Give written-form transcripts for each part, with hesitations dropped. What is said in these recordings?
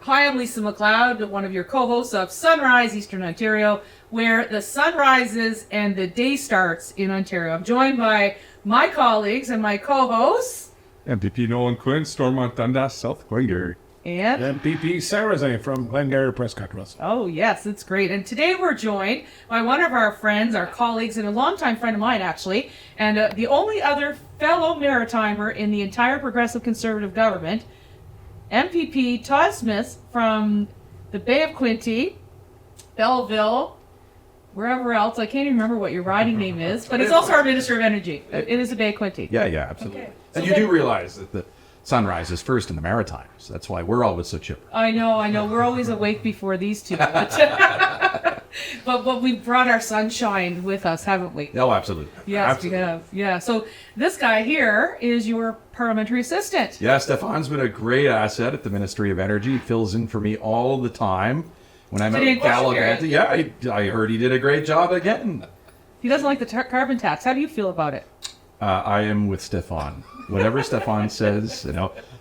Hi, I'm Lisa MacLeod, one of your co-hosts of Sunrise Eastern Ontario, where the sun rises and the day starts in Ontario. I'm joined by my colleagues and my co-hosts. MPP Nolan, Quinn, Stormont, Dundas, South Glengarry. And MPP Sarrazin from Glengarry, Prescott, Russell. oh yes, it's great. And today we're joined by one of our friends, our colleagues, and a longtime friend of mine actually, and the only other fellow Maritimer in the entire Progressive Conservative government, MPP Todd Smith from the Bay of Quinte, Belleville, wherever else. I can't even remember what your riding name is, but he's also our Minister of Energy. It is the Bay of Quinte. Yeah, absolutely. Okay. And So you do then- realize that the sunrise is first in the Maritimes. That's why we're always so chipper. I know. We're always awake before these two. But we brought our sunshine with us, haven't we? Oh, absolutely. Yes, Absolutely. we have. Yeah. So this guy here is your parliamentary assistant. Yeah, Stéphane's been a great asset at the Ministry of Energy. He fills in for me all the time. When I'm Today at in question Gallivanting, yeah, I heard he did a great job again. He doesn't like the carbon tax. How do you feel about it? I am with Stéphane. Whatever Stéphane says,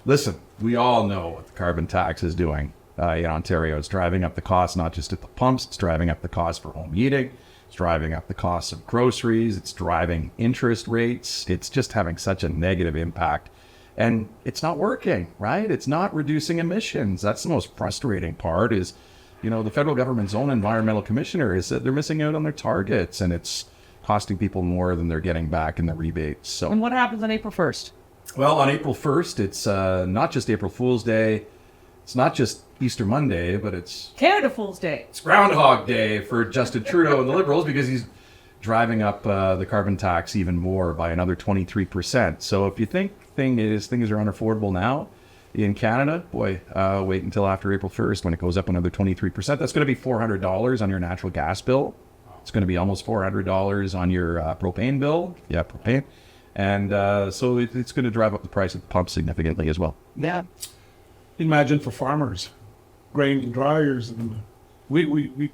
listen, we all know what the carbon tax is doing in Ontario. It's driving up the cost, not just at the pumps, it's driving up the cost for home heating, it's driving up the cost of groceries, it's driving interest rates. It's just having such a negative impact. And it's not working, right? It's not reducing emissions. That's the most frustrating part is, the federal government's own environmental commissioner is that they're missing out on their targets, and it's costing people more than they're getting back in the rebates. So, And what happens on April 1st? well, on April 1st, it's not just April Fool's Day. It's not just Easter Monday, but it's Canada Fool's Day. Groundhog Day for Justin Trudeau and the Liberals because he's driving up the carbon tax even more by another 23%. So if you think things are unaffordable now in Canada, boy, wait until after April 1st when it goes up another 23%. That's going to be $400 on your natural gas bill. It's going to be almost $400 on your propane bill. Yeah, propane. And so it's going to drive up the price at the pump significantly as well. Yeah. Imagine for farmers, grain dryers, and we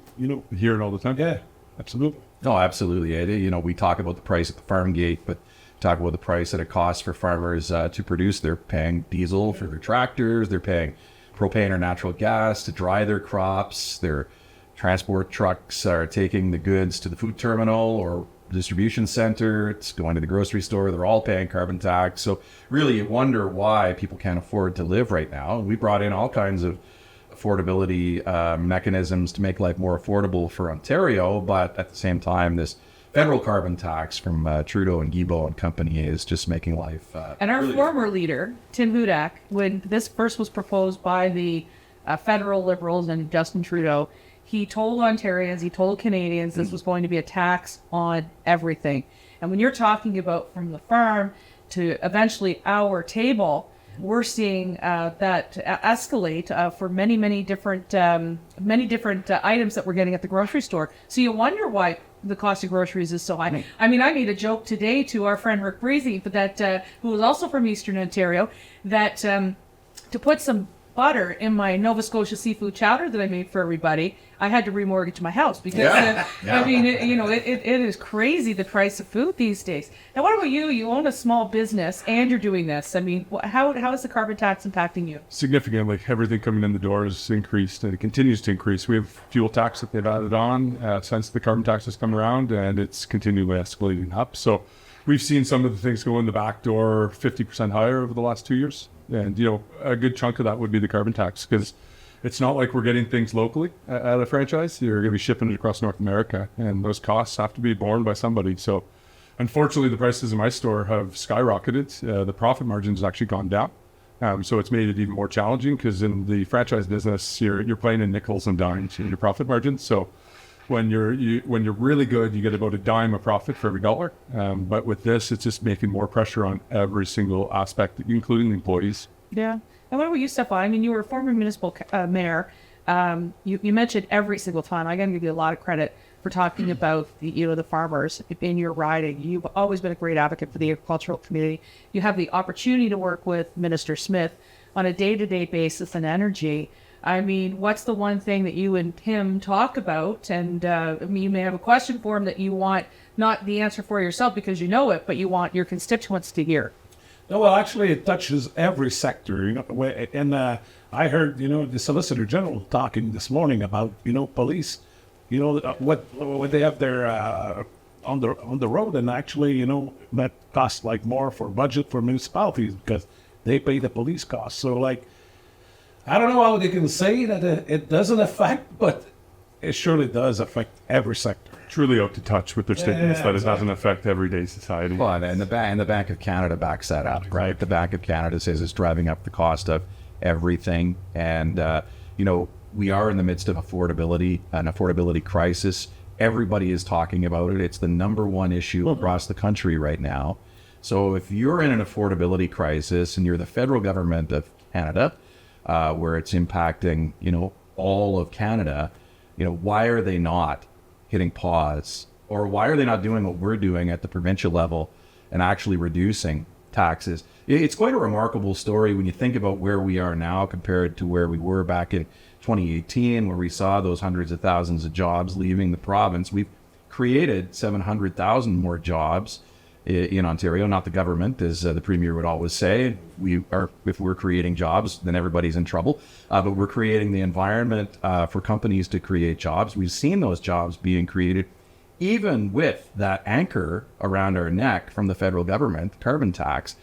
Hear it all the time. yeah, absolutely. Oh, absolutely, Eddie. We talk about the price at the farm gate, but talk about the price that it costs for farmers to produce. They're paying diesel for their tractors. They're paying propane or natural gas to dry their crops. Their transport trucks are taking the goods to the food terminal or distribution center. It's going to the grocery store. They're all paying carbon tax. So really you wonder why people can't afford to live right now. We brought in all kinds of affordability mechanisms to make life more affordable for Ontario, but at the same time, this federal carbon tax from Trudeau and Guilbeault and company is just making life And our really former leader, Tim Hudak, when this first was proposed by the federal Liberals and Justin Trudeau, he told Ontarians, he told Canadians this was going to be a tax on everything. And when you're talking about from the farm to eventually our table, we're seeing that escalate for many different items that we're getting at the grocery store. So you wonder why the cost of groceries is so high. I mean, I made a joke today to our friend Rick Breezy, but that who was also from Eastern Ontario, that to put some butter in my Nova Scotia seafood chowder that I made for everybody, I had to remortgage my house because I mean, it is crazy the price of food these days. Now, what about you? You own a small business and you're doing this. I mean, how is the carbon tax impacting you? Significantly, everything coming in the door has increased, and it continues to increase. We have fuel tax that they've added on since the carbon tax has come around, and it's continually escalating up. So we've seen some of the things go in the back door 50% higher over the last 2 years. And, a good chunk of that would be the carbon tax because it's not like we're getting things locally at a franchise. You're going to be shipping it across North America, and those costs have to be borne by somebody. So unfortunately, the prices in my store have skyrocketed. The profit margin has actually gone down. So it's made it even more challenging because in the franchise business, you're playing in nickels and dimes in your profit margin. So when you're really good, you get about a dime of profit for every dollar. But with this, it's just making more pressure on every single aspect, including the employees. Yeah. And what about you, Stéphane? I mean, you were a former municipal mayor. You mentioned every single time. I got to give you a lot of credit for talking about the farmers in your riding. You've always been a great advocate for the agricultural community. You have the opportunity to work with Minister Smith on a day-to-day basis in energy. I mean, what's the one thing that you and him talk about? And you may have a question for him that you want not the answer for yourself because you know it, but you want your constituents to hear. No, well, actually, it touches every sector. And I heard, the Solicitor General talking this morning about, police. What they have there on the road, and actually, that costs like more for budget for municipalities because they pay the police costs. So, like, I don't know how they can say that it doesn't affect, but it surely does affect every sector. Truly out to touch with their statements that it doesn't affect everyday society. Well, and the Bank of Canada backs that up, right? The Bank of Canada says it's driving up the cost of everything. And, we are in the midst of an affordability crisis. Everybody is talking about it. It's the number one issue across the country right now. So if you're in an affordability crisis and you're the federal government of Canada, where it's impacting, all of Canada, why are they not hitting pause? Or why are they not doing what we're doing at the provincial level and actually reducing taxes? It's quite a remarkable story when you think about where we are now compared to where we were back in 2018, where we saw those hundreds of thousands of jobs leaving the province. We've created 700,000 more jobs in Ontario, not the government, as the Premier would always say. If we're creating jobs, then everybody's in trouble. But we're creating the environment for companies to create jobs. We've seen those jobs being created, even with that anchor around our neck from the federal government, carbon tax,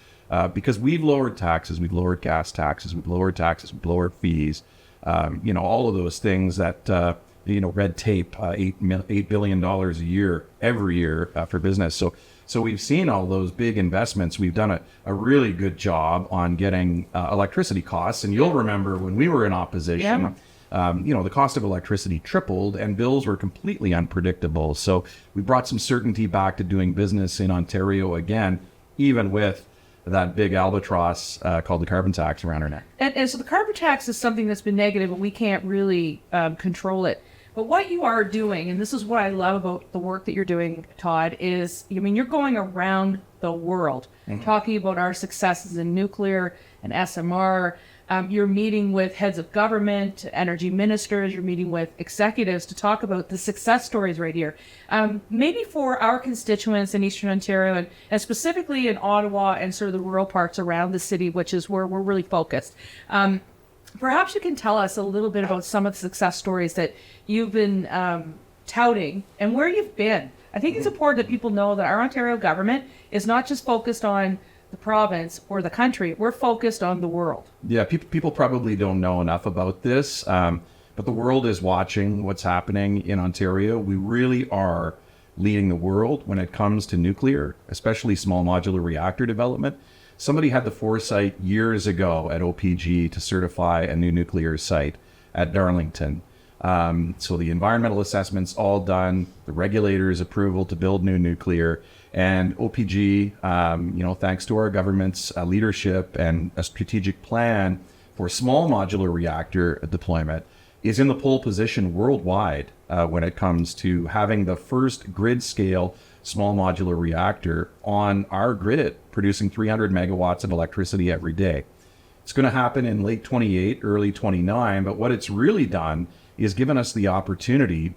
because we've lowered taxes, we've lowered gas taxes, we've lowered taxes, we've lowered fees, all of those things that, red tape, $8 billion a year, every year for business. So we've seen all those big investments. We've done a really good job on getting electricity costs. And you'll remember when we were in opposition, the cost of electricity tripled and bills were completely unpredictable. So we brought some certainty back to doing business in Ontario again, even with that big albatross called the carbon tax around our neck. And so the carbon tax is something that's been negative and we can't really control it. But what you are doing, and this is what I love about the work that you're doing, Todd, is, you're going around the world talking about our successes in nuclear and SMR. You're meeting with heads of government, energy ministers, you're meeting with executives to talk about the success stories right here. Maybe for our constituents in Eastern Ontario and specifically in Ottawa and sort of the rural parts around the city, which is where we're really focused. Perhaps you can tell us a little bit about some of the success stories that you've been touting and where you've been. I think it's important that people know that our Ontario government is not just focused on the province or the country. We're focused on the world. Yeah, people probably don't know enough about this, but the world is watching what's happening in Ontario. We really are leading the world when it comes to nuclear, especially small modular reactor development. Somebody had the foresight years ago at OPG to certify a new nuclear site at Darlington. So the environmental assessment's all done, the regulators' approval to build new nuclear, and OPG, thanks to our government's leadership and a strategic plan for small modular reactor deployment, is in the pole position worldwide when it comes to having the first grid-scale small modular reactor on our grid, producing 300 megawatts of electricity every day. It's going to happen in late 28, early 29, but what it's really done is given us the opportunity,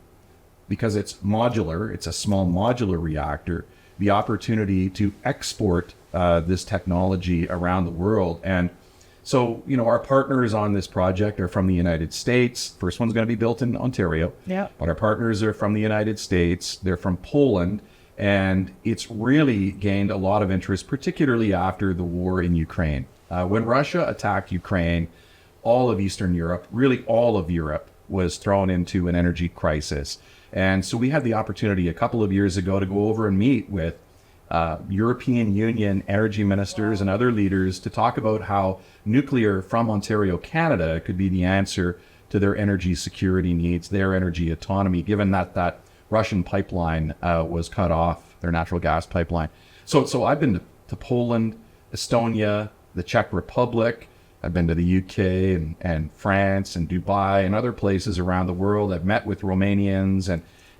because it's modular, it's a small modular reactor, the opportunity to export this technology around the world. And so, our partners on this project are from the United States. First one's going to be built in Ontario. Yeah. But our partners are from the United States. They're from Poland. And it's really gained a lot of interest, particularly after the war in Ukraine. When Russia attacked Ukraine, all of Eastern Europe, really all of Europe, was thrown into an energy crisis. And so we had the opportunity a couple of years ago to go over and meet with European Union energy ministers and other leaders to talk about how nuclear from Ontario, Canada, could be the answer to their energy security needs, their energy autonomy, given that Russian pipeline was cut off, their natural gas pipeline. So I've been to Poland, Estonia, the Czech Republic. I've been to the UK and France and Dubai and other places around the world. I've met with Romanians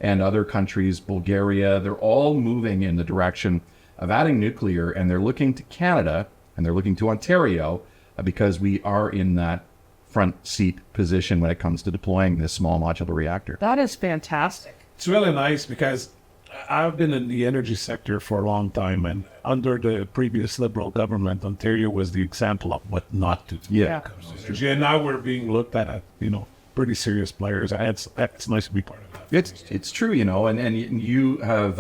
and other countries, Bulgaria. They're all moving in the direction of adding nuclear, and they're looking to Canada and they're looking to Ontario because we are in that front seat position when it comes to deploying this small modular reactor. That is fantastic. It's really nice because I've been in the energy sector for a long time, and under the previous Liberal government, Ontario was the example of what not to do. Yeah. Energy. And now we're being looked at, pretty serious players. It's nice to be part of that. It's true, and you have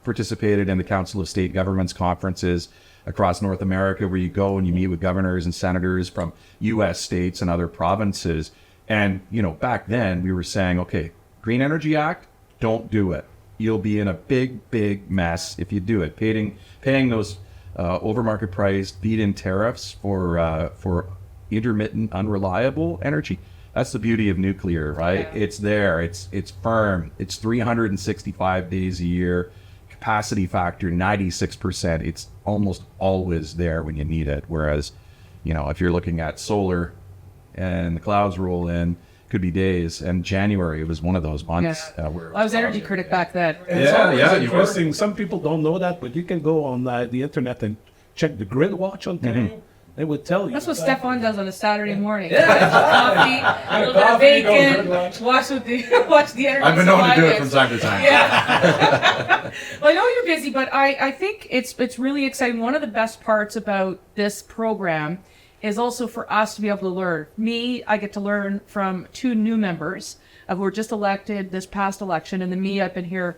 participated in the Council of State Governments conferences across North America, where you go and you meet with governors and senators from U.S. states and other provinces. And, back then we were saying, okay, Green Energy Act, don't do it. You'll be in a big, big mess if you do it. Paying those over-market price feed-in tariffs for intermittent, unreliable energy. That's the beauty of nuclear, right? Yeah. It's there. It's firm. It's 365 days a year. Capacity factor 96%. It's almost always there when you need it. Whereas, if you're looking at solar and the clouds roll in, could be days. And January was one of those months. Yeah. Where I was energy critic back then. Yeah. Interesting. Some people don't know that, but you can go on the internet and check the Grid Watch on Ontario. Mm-hmm. They would tell you. That's what Stéphane does on a Saturday morning. Coffee, a little bit of bacon, watch the energy. I've been known to do it from time to time. Yeah. Well, I know you're busy, but I think it's really exciting. One of the best parts about this program is also for us to be able to learn. I get to learn from two new members who were just elected this past election, and then I've been here.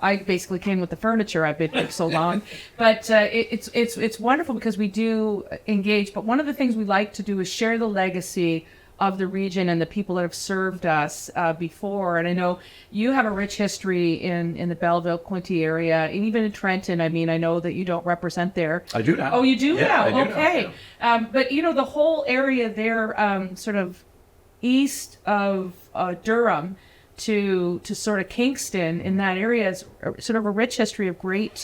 I basically came with the furniture. I've been here so long, but it's wonderful because we do engage. But one of the things we like to do is share the legacy of the region and the people that have served us before. And I know you have a rich history in the Belleville-Quinte area, and even in Trenton. I mean, I know that you don't represent there. I do now. Oh, you do now? I do okay. Now. But the whole area there, sort of east of Durham, to sort of Kingston, in that area is sort of a rich history of great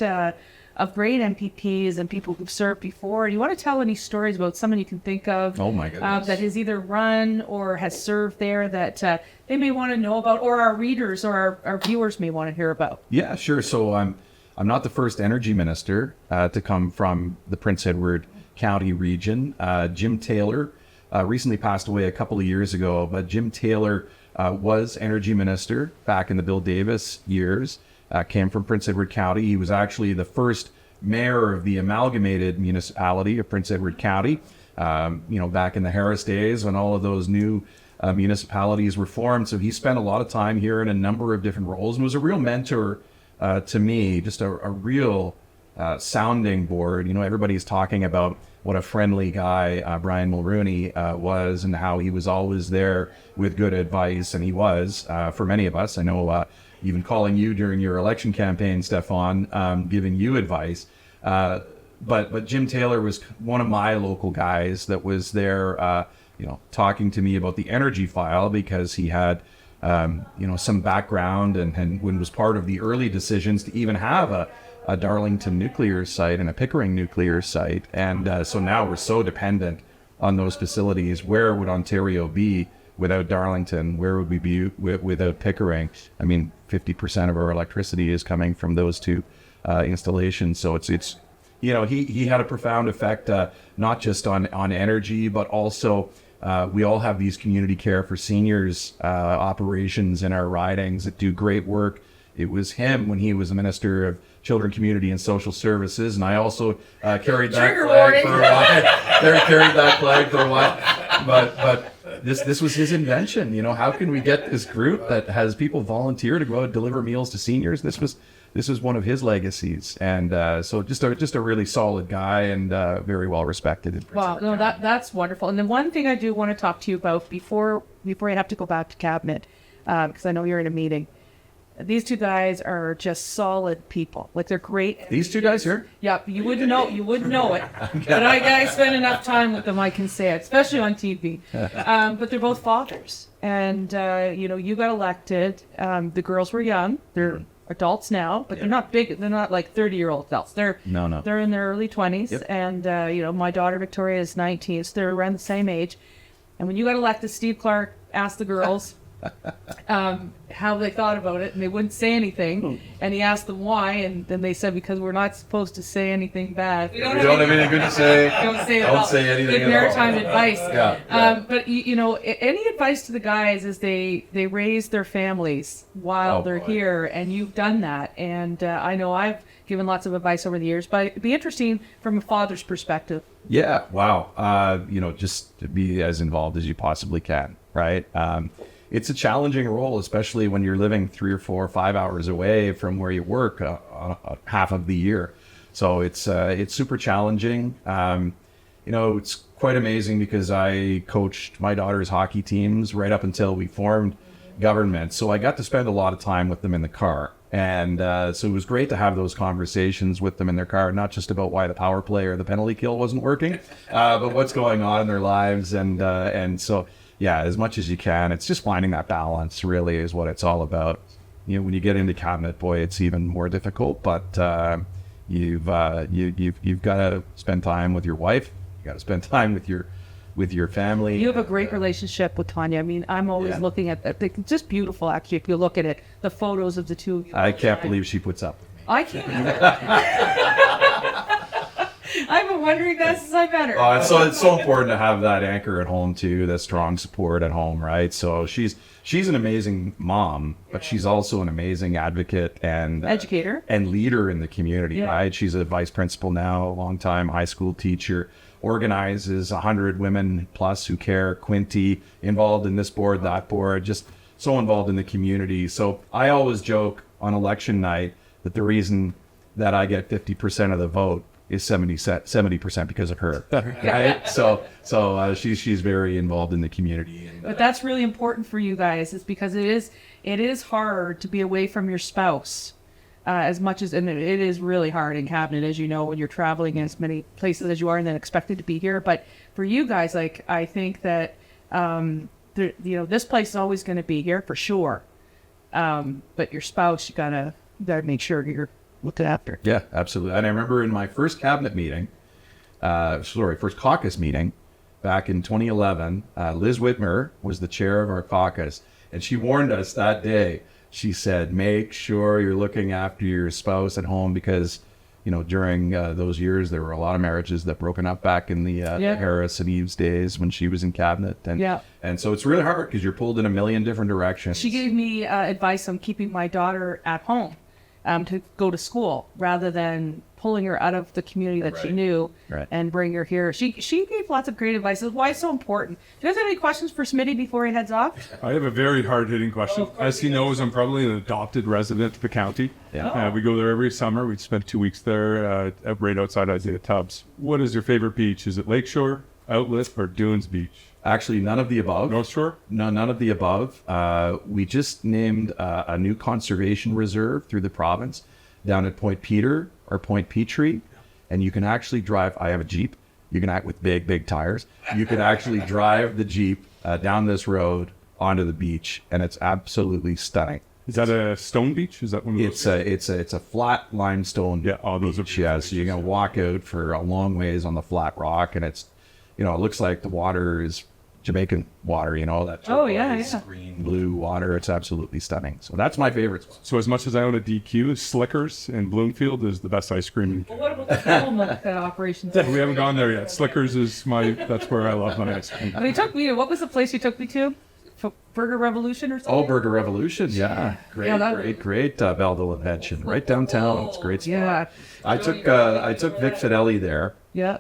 MPPs and people who've served before. Do you want to tell any stories about someone you can think of? Oh my goodness. That has either run or has served there that they may want to know about, or our readers or our viewers may want to hear about? Yeah, sure. So I'm not the first energy minister to come from the Prince Edward County region. Jim Taylor recently passed away a couple of years ago, but Jim Taylor was energy minister back in the Bill Davis years, came from Prince Edward County. He was actually the first mayor of the amalgamated municipality of Prince Edward County, back in the Harris days when all of those new municipalities were formed. So he spent a lot of time here in a number of different roles and was a real mentor to me, just a real sounding board. Everybody's talking about what a friendly guy Brian Mulrooney was, and how he was always there with good advice. And he was, for many of us, I know even calling you during your election campaign, Stéphane, giving you advice. But Jim Taylor was one of my local guys that was there, talking to me about the energy file, because he had, some background and was part of the early decisions to even have a Darlington nuclear site and a Pickering nuclear site. And so now we're so dependent on those facilities. Where would Ontario be without Darlington? Where would we be without Pickering? I mean, 50% of our electricity is coming from those two installations. So it's he had a profound effect, not just on energy, but also we all have these community care for seniors operations in our ridings that do great work. It was him when he was a Minister of Children, Community and Social Services, and I also carried that flag for a while. Carried that flag for a while, but this was his invention. How can we get this group that has people volunteer to go out and deliver meals to seniors? This was one of his legacies, and so just a really solid guy and very well respected. Wow, no, that's wonderful. And then one thing I do want to talk to you about before you have to go back to cabinet, because I know you're in a meeting. These two guys are just solid people. Like, they're great. These two guys here? Yep. You wouldn't know it. But I spend enough time with them, I can say it, especially on TV. But they're both fathers. And, you got elected. The girls were young. They're adults now, but they're not big. They're not like 30-year-old adults. They're in their early 20s. Yep. And, my daughter Victoria is 19, so they're around the same age. And when you got elected, Steve Clark asked the girls, how they thought about it, and they wouldn't say anything. And he asked them why, and then they said because we're not supposed to say anything bad. We don't have anything good to say. Don't say, Don't say anything good at all. maritime advice. Yeah. But you know, any advice to the guys is they raise their families while they're here, and you've done that. And I know I've given lots of advice over the years, but it'd be interesting from a father's perspective. Yeah. Wow. You know, just to be as involved as you possibly can, right? It's a challenging role, especially when you're living 3 or 4 or 5 hours away from where you work half of the year. So it's super challenging. You know, it's quite amazing because I coached my daughter's hockey teams right up until we formed government. So I got to spend a lot of time with them in the car. And so it was great to have those conversations with them in their car, not just about why the power play or the penalty kill wasn't working, but what's going on in their lives. And so, yeah, as much as you can, it's just finding that balance really is what it's all about. You know, when you get into cabinet, boy, it's even more difficult, but you've got to spend time with your wife. You got to spend time with your family. You have a great relationship with Tanya. I mean, I'm always looking at that. It's just beautiful, actually, if you look at it. The photos of the two of you. I can't believe she puts up with me. I can't. I've been wondering that since I met her. So it's so important to have that anchor at home too, that strong support at home, right? So she's an amazing mom, but she's also an amazing advocate and educator and leader in the community, right? She's a vice principal now, a long-time high school teacher, organizes 100 women plus who care, Quinty, involved in this board, that board, just so involved in the community. So I always joke on election night that the reason that I get 50% of the vote is 70% because of her, right? So she's very involved in the community. But that's really important for you guys, is because it is hard to be away from your spouse as much as, and it is really hard in cabinet, as you know, when you're traveling in as many places as you are and then expected to be here. But for you guys, like, I think that this place is always going to be here for sure. But your spouse, you gotta make sure you're looking after. Yeah, absolutely. And I remember in my first cabinet meeting, first caucus meeting back in 2011, Liz Whitmer was the chair of our caucus, and she warned us that day. She said, make sure you're looking after your spouse at home because, you know, during those years, there were a lot of marriages that broken up back in the Harris and Eves days when she was in cabinet. And so it's really hard because you're pulled in a million different directions. She gave me advice on keeping my daughter at home to go to school rather than pulling her out of the community that she knew and bring her here. She gave lots of great advice. That's why it's so important. Do you guys have any questions for Smitty before he heads off? I have a very hard-hitting question. As he knows, I'm probably an adopted resident of the county. Yeah. We go there every summer. We spend 2 weeks there right outside Isaiah Tubbs. What is your favorite beach? Is it Lakeshore, Outlet, or Dunes Beach? Actually, none of the above. North Shore? No, none of the above. We just named a new conservation reserve through the province down at Point Peter or Point Petrie. And you can actually drive, I have a Jeep. You can act with big tires. You can actually drive the Jeep down this road onto the beach, and it's absolutely stunning. Is that a stone beach? Is that one of those? It's a flat limestone Yeah, all those beach. are Yeah, so you're going to walk out for a long ways on the flat rock, and it's, you know, it looks like the water is Jamaican water, you know, that green, blue water. It's absolutely stunning. So that's my favorite spot. So as much as I own a DQ, Slickers in Bloomfield is the best ice cream. Well, what about the Stormont operations? We haven't gone there yet. Slickers is that's where I love my ice cream. He took me to, what was the place you took me to? Burger Revolution or something? Oh, Burger Revolution, yeah. Great Belleville invention. Right downtown. It's a great spot. Yeah. I took Vic Fideli there. Yeah.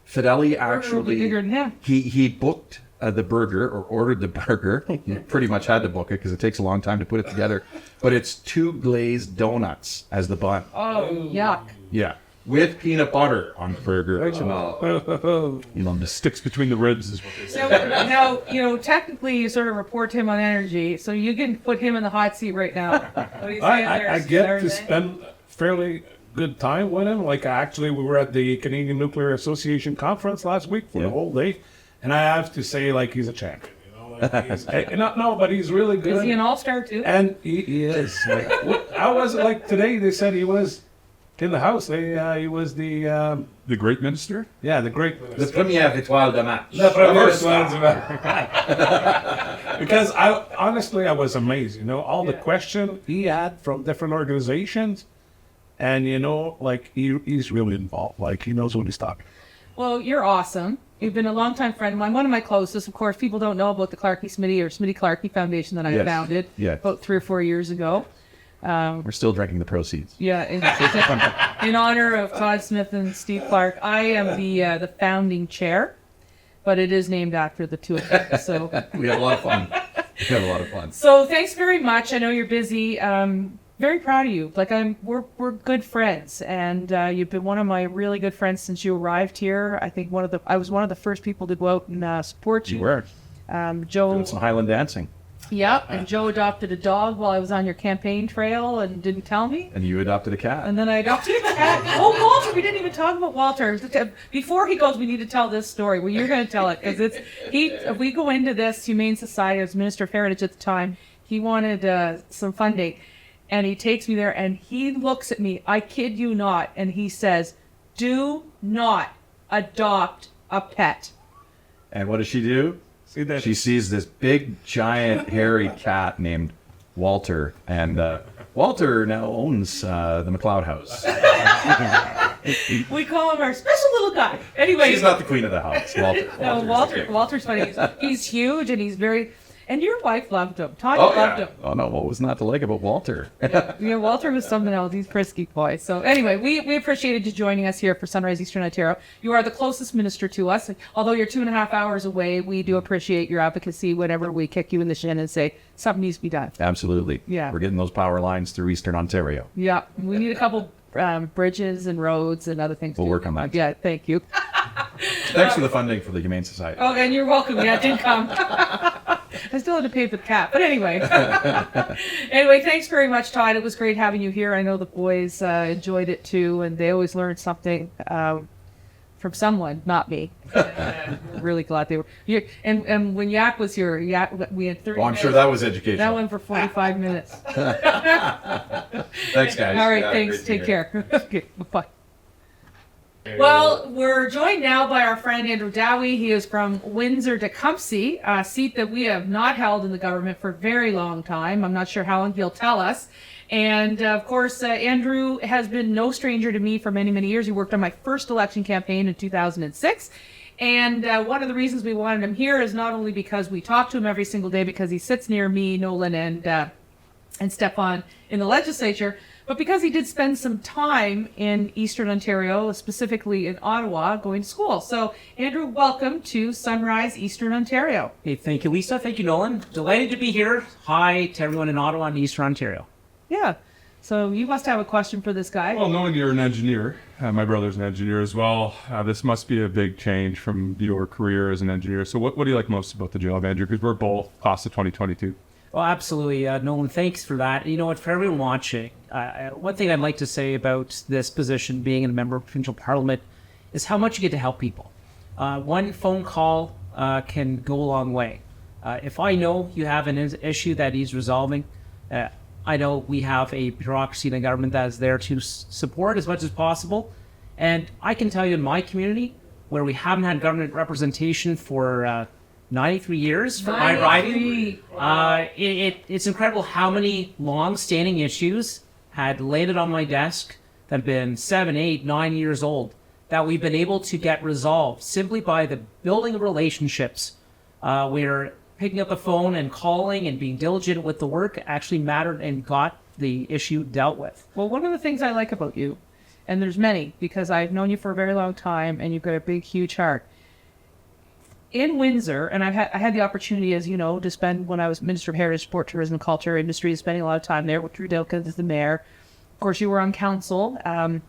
Fideli Burger will be bigger actually, than him. he booked the burger or ordered the burger. He pretty much had to book it because it takes a long time to put it together. But it's 2 glazed donuts as the bun. Oh, yuck. Yeah. With peanut butter on the burger. You love this. Sticks between the ribs is what they say. So now, you know, technically you sort of report to him on energy, so you can put him in the hot seat right now. What do you say there, I get to Sarrazin? spend fairly good time with him. Like, actually, we were at the Canadian Nuclear Association conference last week for the whole day, and I have to say, like, he's a champion. You know, like he's, but he's really good. Is he an all-star too? And he is. Like, how was it like today? They said he was in the house. He was the great minister? the great The première étoile de match. The first one's Because honestly, I was amazed, all the questions he had from different organizations. And, like, he's really involved. Like, he knows what he's talking about. Well, you're awesome. You've been a longtime friend of mine. One of my closest, of course. People don't know about the Clarkey-Smitty or Smitty-Clarkey Foundation that I Yes. founded Yes. about 3 or 4 years ago. We're still drinking the proceeds. Yeah, in honor of Todd Smith and Steve Clark, I am the founding chair, but it is named after the two of them. So, We had a lot of fun. so thanks very much. I know you're busy. Very proud of you. Like we're good friends, and you've been one of my really good friends since you arrived here. I think I was one of the first people to go out and support you. You were Joe. doing some Highland dancing. Yep, and Joe adopted a dog while I was on your campaign trail and didn't tell me. And you adopted a cat. And then I adopted a cat. Oh, Walter, we didn't even talk about Walter. Before he goes, we need to tell this story. Well, you're going to tell it because we go into this Humane Society. I was Minister of Heritage at the time. He wanted some funding, and he takes me there, and he looks at me. I kid you not, and he says, "Do not adopt a pet." And what does she do? See that? She sees this big, giant, hairy cat named Walter, and Walter now owns the MacLeod house. We call him our special little guy. Anyway, She's not the queen of the house, Walter. no, Walter's funny. He's huge, and he's very. And your wife loved him. Todd loved him. Oh no, what was not to like about Walter? Yeah, Walter was something else. He's frisky boy. So anyway, we appreciated you joining us here for Sunrise Eastern Ontario. You are the closest minister to us. Although you're 2.5 hours away, we do appreciate your advocacy whenever we kick you in the shin and say something needs to be done. Absolutely. Yeah. We're getting those power lines through Eastern Ontario. Yeah, we need a couple bridges and roads and other things. We'll too. work on that. Yeah, thank you. Thanks for the funding for the Humane Society. Oh, and you're welcome. Yeah, it did come. I still had to pay for the cat, but anyway. Anyway, thanks very much, Todd. It was great having you here. I know the boys enjoyed it too, and they always learned something from someone, not me. Really glad they were here. And when Yak was here, we had 30 Well, I'm minutes. sure that was educational. That went for 45 minutes. Thanks, guys. All right, Yeah, thanks. great to Take hear. care. Okay, bye. Well, we're joined now by our friend Andrew Dowie. He is from Windsor-Tecumseh, a seat that we have not held in the government for a very long time. I'm not sure how long he'll tell us. And of course, Andrew has been no stranger to me for many, many years. He worked on my first election campaign in 2006. And one of the reasons we wanted him here is not only because we talk to him every single day, because he sits near me, Nolan, and Stéphane in the legislature, but because he did spend some time in Eastern Ontario, specifically in Ottawa, going to school. So, Andrew, welcome to Sunrise Eastern Ontario. Hey, thank you, Lisa. Thank you, Nolan. Delighted to be here. Hi to everyone in Ottawa and Eastern Ontario. Yeah. So you must have a question for this guy. Well, knowing you're an engineer, my brother's an engineer as well, this must be a big change from your career as an engineer. So what do you like most about the job, Andrew? Because we're both class of 2022. Well, absolutely, Nolan. Thanks for that. You know what? For everyone watching, one thing I'd like to say about this position, being a member of provincial parliament, is how much you get to help people. One phone call can go a long way. If I know you have an issue that he's resolving, I know we have a bureaucracy in the government that is there to support as much as possible. And I can tell you in my community, where we haven't had government representation for 93 years for my riding, it's incredible how many long-standing issues had landed on my desk that have been 7, 8, 9 years old that we've been able to get resolved simply by the building of relationships where picking up the phone and calling and being diligent with the work actually mattered and got the issue dealt with. Well, one of the things I like about you, and there's many, because I've known you for a very long time, and you've got a big, huge heart. In Windsor, and I had the opportunity, as you know, to spend, when I was Minister of Heritage, Sport, Tourism, Culture, Industry, spending a lot of time there with Drew Dilkins as the mayor. Of course, you were on council in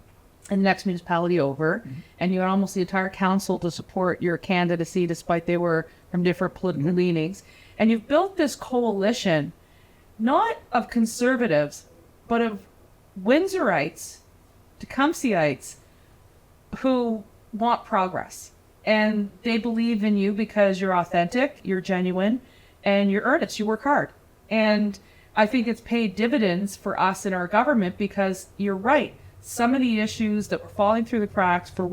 the next municipality over, and you had almost the entire council to support your candidacy, despite they were from different political leanings. And you've built this coalition, not of conservatives, but of Windsorites, Tecumsehites, who want progress. And they believe in you because you're authentic, you're genuine, and you're earnest, you work hard. And I think it's paid dividends for us in our government because you're right. Some of the issues that were falling through the cracks for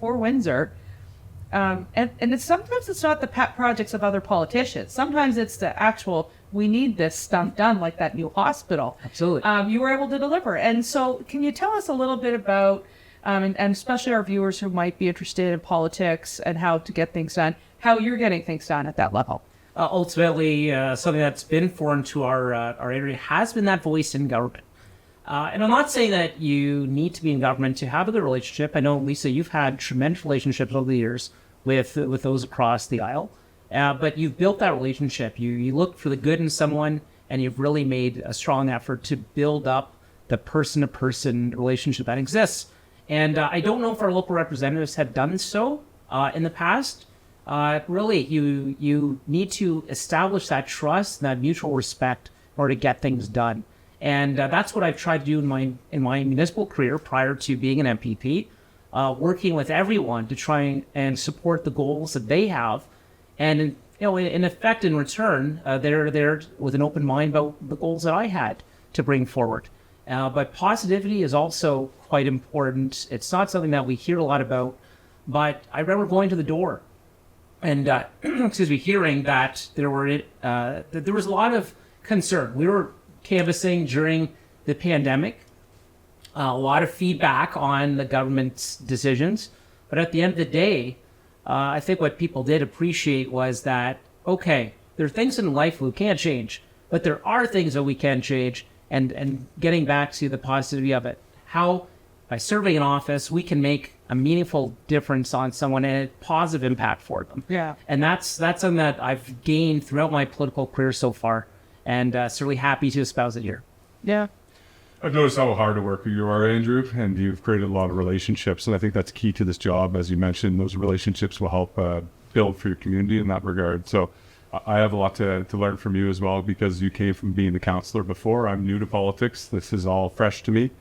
Windsor And sometimes it's not the pet projects of other politicians. Sometimes it's the actual, we need this stuff done, like that new hospital. Absolutely. You were able to deliver. And so can you tell us a little bit about, and especially our viewers who might be interested in politics and how to get things done, how you're getting things done at that level? Ultimately, something that's been foreign to our area has been that voice in government. And I'm not saying that you need to be in government to have a good relationship. I know, Lisa, you've had tremendous relationships over the years with those across the aisle, but you've built that relationship. You look for the good in someone, and you've really made a strong effort to build up the person-to-person relationship that exists. And I don't know if our local representatives have done so in the past. Really, you need to establish that trust, that mutual respect, in order to get things done. And that's what I've tried to do in my municipal career prior to being an MPP, working with everyone to try and support the goals that they have, and in effect, in return, they're there with an open mind about the goals that I had to bring forward. But positivity is also quite important. It's not something that we hear a lot about, but I remember going to the door and hearing that there was a lot of concern. We were canvassing during the pandemic, a lot of feedback on the government's decisions, but at the end of the day, I think what people did appreciate was that, okay, there are things in life we can't change, but there are things that we can change, and getting back to the positivity of it, how by serving in office we can make a meaningful difference on someone and a positive impact for them. Yeah. And that's something that I've gained throughout my political career so far, and certainly happy to espouse it here. Yeah. I've noticed how hard a worker you are, Andrew, and you've created a lot of relationships. And I think that's key to this job. As you mentioned, those relationships will help build for your community in that regard. So I have a lot to learn from you as well, because you came from being the councillor before. I'm new to politics. This is all fresh to me.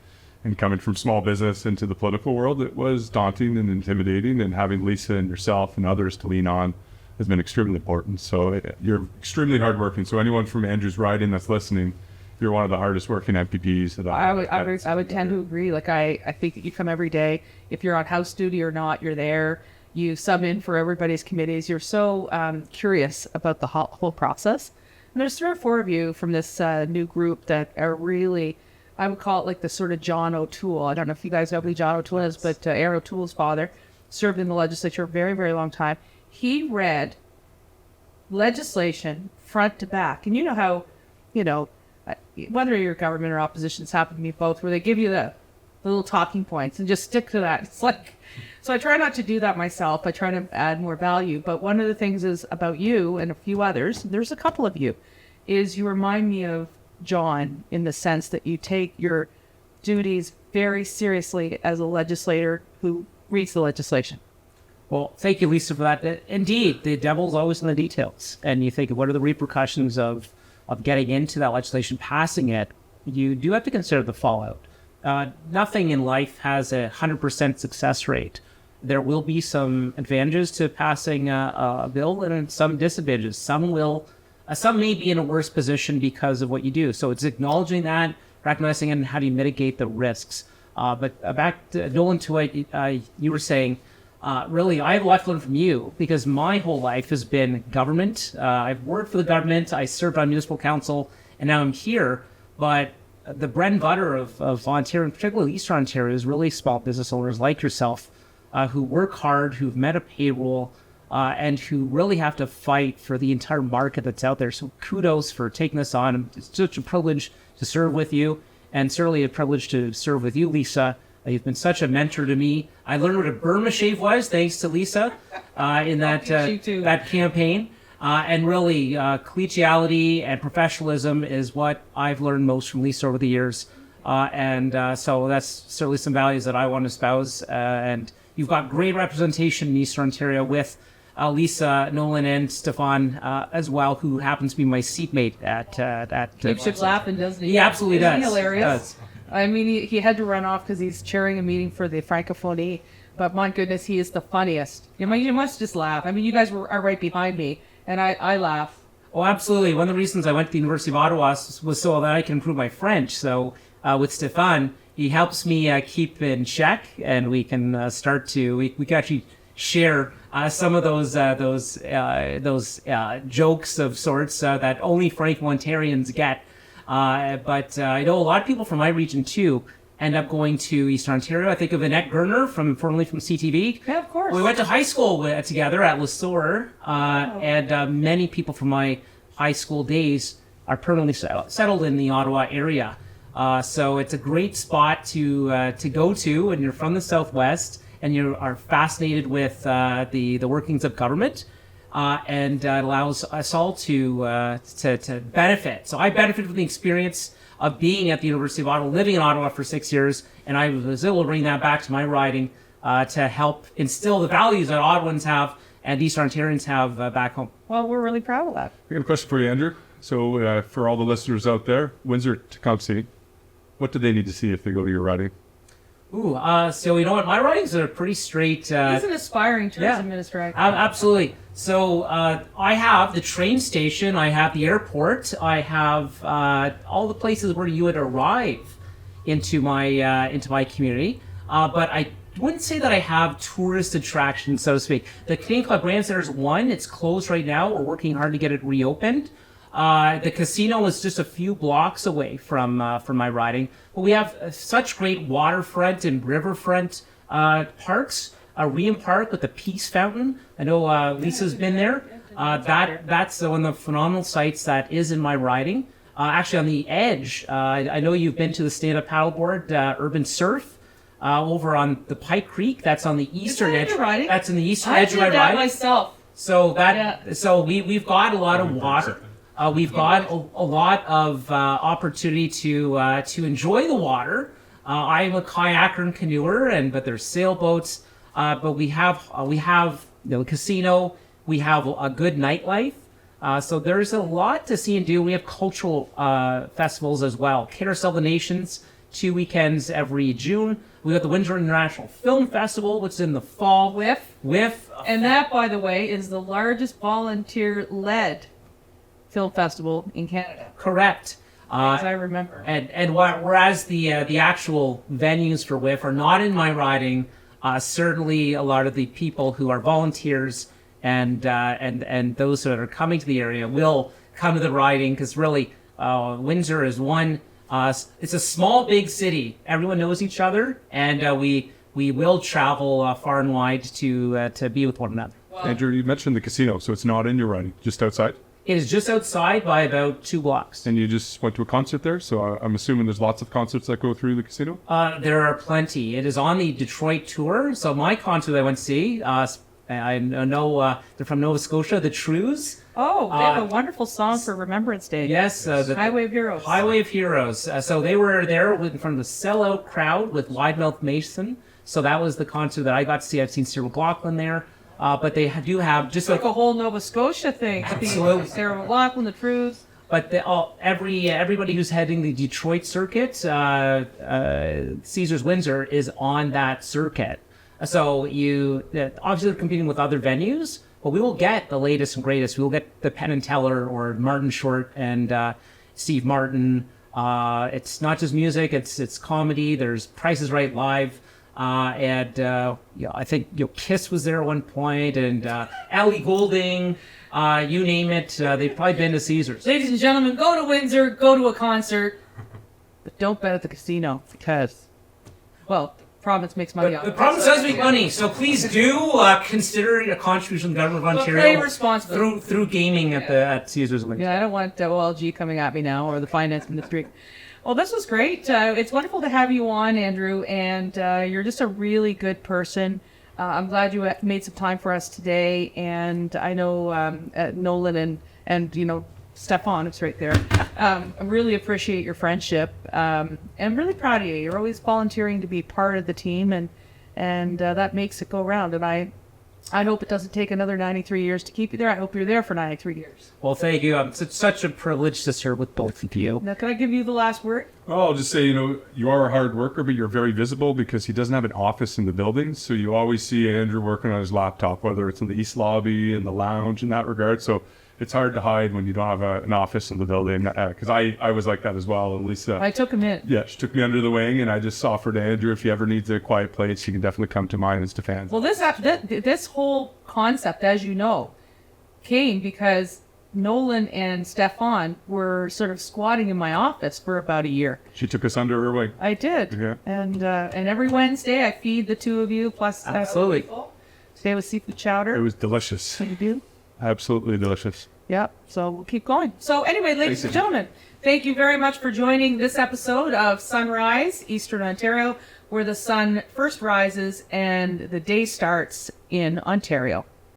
And coming from small business into the political world, it was daunting and intimidating. And having Lisa and yourself and others to lean on has been extremely important. So you're extremely hardworking. So anyone from Andrew's riding that's listening, you're one of the hardest working MPPs that I would tend to agree. Like, I think that you come every day. If you're on house duty or not, you're there. You sub in for everybody's committees. You're so curious about the whole process. And there's 3 or 4 of you from this new group that are really, I would call it like the sort of John O'Toole. I don't know if you guys know who John O'Toole is, but Aaron O'Toole's father served in the legislature a very, very long time. He read legislation front to back. And you know how, whether you're government or opposition, it's happened to me both, where they give you the little talking points and just stick to that. It's like, so I try not to do that myself. I try to add more value. But one of the things is about you and a few others, there's a couple of you, is you remind me of John in the sense that you take your duties very seriously as a legislator who reads the legislation. Well, thank you, Lisa, for that. Indeed, the devil's always in the details. And you think, what are the repercussions of getting into that legislation, passing it? You do have to consider the fallout. Nothing in life has 100% success rate. There will be some advantages to passing a bill and some disadvantages. Some may be in a worse position because of what you do. So it's acknowledging that, recognizing it, and how do you mitigate the risks. But back to Nolan, to what you were saying, really, I have a lot to learn from you, because my whole life has been government. I've worked for the government. I served on municipal council, and now I'm here. But the bread and butter of Ontario, and particularly Eastern Ontario, is really small business owners like yourself who work hard, who've met a payroll, and who really have to fight for the entire market that's out there. So kudos for taking this on. It's such a privilege to serve with you, and certainly a privilege to serve with you, Lisa. You've been such a mentor to me. I learned what a Burma shave was thanks to Lisa in that campaign. And really, collegiality and professionalism is what I've learned most from Lisa over the years. So that's certainly some values that I want to espouse. And you've got great representation in Eastern Ontario with Lisa, Nolan, and Stéphane as well, who happens to be my seatmate at Keeps you laughing, doesn't he? He absolutely does. Hilarious. Does. I mean, he had to run off because he's chairing a meeting for the Francophonie. But my goodness, he is the funniest. You must just laugh. I mean, you guys are right behind me, and I laugh. Oh, absolutely. One of the reasons I went to the University of Ottawa was so that I can improve my French. So with Stéphane, he helps me keep in check, and we can we can actually share some of those jokes of sorts that only Franco-Ontarians get. But I know a lot of people from my region too end up going to Eastern Ontario. I think of Annette Gerner, formerly from CTV. Yeah, of course. We went to high school together at Lesueur, and many people from my high school days are permanently settled in the Ottawa area. So it's a great spot to go to when you're from the Southwest and you are fascinated with the workings of government. And it allows us all to benefit. So I benefited from the experience of being at the University of Ottawa, living in Ottawa for 6 years, and I was able to bring that back to my riding to help instill the values that Ottawans have and Eastern Ontarians have back home. Well, we're really proud of that. We got a question for you, Andrew. So for all the listeners out there, Windsor Tecumseh, what do they need to see if they go to your riding? Ooh, so you know what? My ridings are pretty straight. He's an aspiring tourism minister. Absolutely. So I have the train station, I have the airport, I have all the places where you would arrive into my community. But I wouldn't say that I have tourist attractions, so to speak. The Canadian Club Grand Centre is one. It's closed right now. We're working hard to get it reopened. The casino is just a few blocks away from my riding. But we have such great waterfront and riverfront parks. Ream Park with the Peace Fountain. I know Lisa's been there. That's one of the phenomenal sites that is in my riding. Actually, on the edge, I know you've been to the stand-up paddleboard, Urban Surf, over on the Pike Creek. That's on the eastern edge. That's in the eastern edge of my riding. I did that myself. So we've got a lot of water. We've got a lot of opportunity to enjoy the water. I'm a kayaker and canoeer, but there's sailboats. But we have the casino. We have a good nightlife. So there's a lot to see and do. We have cultural festivals as well. Carousel of the Nations, 2 weekends every June. We got the Windsor International Film Festival, which is in the fall. WIF. And that, by the way, is the largest volunteer-led film festival in Canada. Correct. As I remember. And whereas the actual venues for WIF are not in my riding, certainly a lot of the people who are volunteers and those that are coming to the area will come to the riding, because really Windsor is one. It's a small, big city. Everyone knows each other, and we will travel far and wide to be with one another. Andrew, you mentioned the casino, so it's not in your riding, just outside? It is just outside by about 2 blocks. And you just went to a concert there, so I'm assuming there's lots of concerts that go through the casino? There are plenty. It is on the Detroit tour. So my concert I went to see, I know they're from Nova Scotia, the Trews. Oh, they have a wonderful song for Remembrance Day. Yes. The Highway of Heroes. Highway of Heroes. So they were there in front of the sellout crowd with Loudmouth Mason. So that was the concert that I got to see. I've seen Sarah McLachlan there. But they do have just like a whole Nova Scotia thing. Absolutely. Sarah McLachlan, the Trews. But everybody who's heading the Detroit circuit, Caesars Windsor is on that circuit. So obviously they're competing with other venues, but we will get the latest and greatest. We will get the Penn and Teller or Martin Short and Steve Martin. It's not just music; it's comedy. There's Price is Right live. I think Kiss was there at one point, and Ellie Goulding, you name it. They've probably been to Caesars. Ladies and gentlemen, go to Windsor, go to a concert, but don't bet at the casino because, well, the province makes money. The province does make money, so please do consider a contribution to the government of Ontario. Play responsibly through gaming at Caesars. Yeah, I don't want OLG coming at me now or the finance ministry. Well, this was great. It's wonderful to have you on, Andrew, and you're just a really good person. I'm glad you made some time for us today, and I know Nolan and Stéphane is right there. I really appreciate your friendship, and I'm really proud of you. You're always volunteering to be part of the team, and that makes it go round. And I hope it doesn't take another 93 years to keep you there. I hope you're there for 93 years. Well, thank you. It's such a privilege to serve with both of you. Now, can I give you the last word? Well, I'll just say, you are a hard worker, but you're very visible because he doesn't have an office in the building. So you always see Andrew working on his laptop, whether it's in the East Lobby, in the lounge, in that regard. So it's hard to hide when you don't have an office in the building. Because I was like that as well. And Lisa, I took him in. yeah, she took me under the wing, and I just offered Andrew, if he ever needs a quiet place, you can definitely come to mine and Stéphane's. Well, this whole concept, as you know, came because Nolan and Stéphane were sort of squatting in my office for about a year. She took us under her wing. I did. Yeah. And every Wednesday I feed the two of you plus Absolutely. Stay with seafood chowder. It was delicious. You do? Absolutely delicious. Yeah. So we'll keep going. So anyway, ladies and gentlemen, thank you very much for joining this episode of Sunrise, Eastern Ontario, where the sun first rises and the day starts in Ontario.